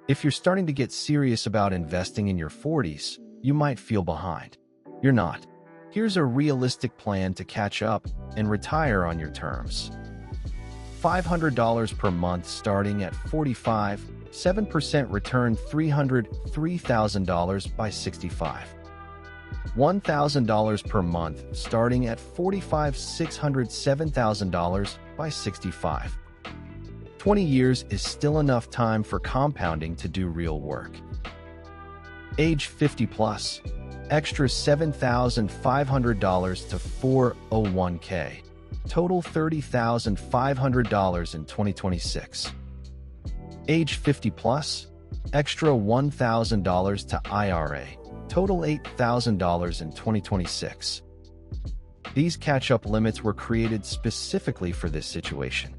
If you're starting to get serious about investing in your 40s, you might feel behind. You're not. Here's a realistic plan to catch up and retire on your terms. $500 per month starting at 45, 7% return $303,000 by 65. $1,000 per month starting at 45, $607,000 by 65. 20 years is still enough time for compounding to do real work. Age 50 plus, extra $7,500 to 401k, total $30,500 in 2026. Age 50 plus, extra $1,000 to IRA, total $8,000 in 2026. These catch-up limits were created specifically for this situation.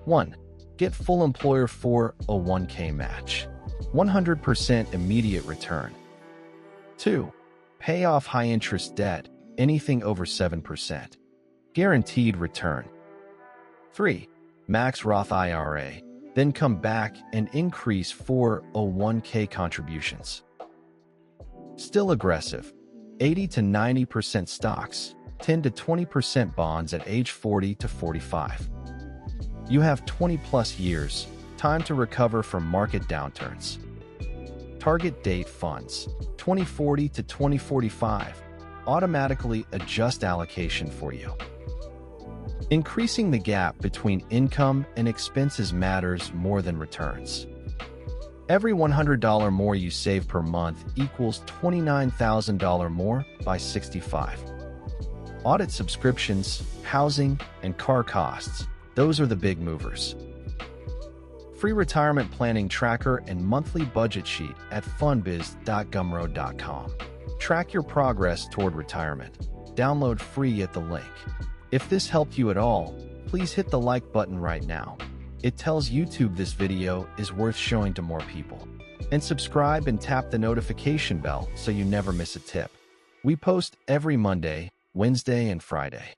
1. Get full employer 401k match. 100% immediate return. 2. Pay off high-interest debt, anything over 7%. Guaranteed return. 3. Max Roth IRA, then come back and increase 401k contributions. Still aggressive. 80 to 90% stocks, 10 to 20% bonds at age 40 to 45. You have 20 plus years, time to recover from market downturns. Target date funds, 2040 to 2045, automatically adjust allocation for you. Increasing the gap between income and expenses matters more than returns. Every $100 more you save per month equals $29,000 more by 65. Audit subscriptions, housing, and car costs. Those are the big movers. Free retirement planning tracker and monthly budget sheet at funbiz.gumroad.com. Track your progress toward retirement. Download free at the link. If this helped you at all, please hit the like button right now. It tells YouTube this video is worth showing to more people. And subscribe and tap the notification bell so you never miss a tip. We post every Monday, Wednesday, and Friday.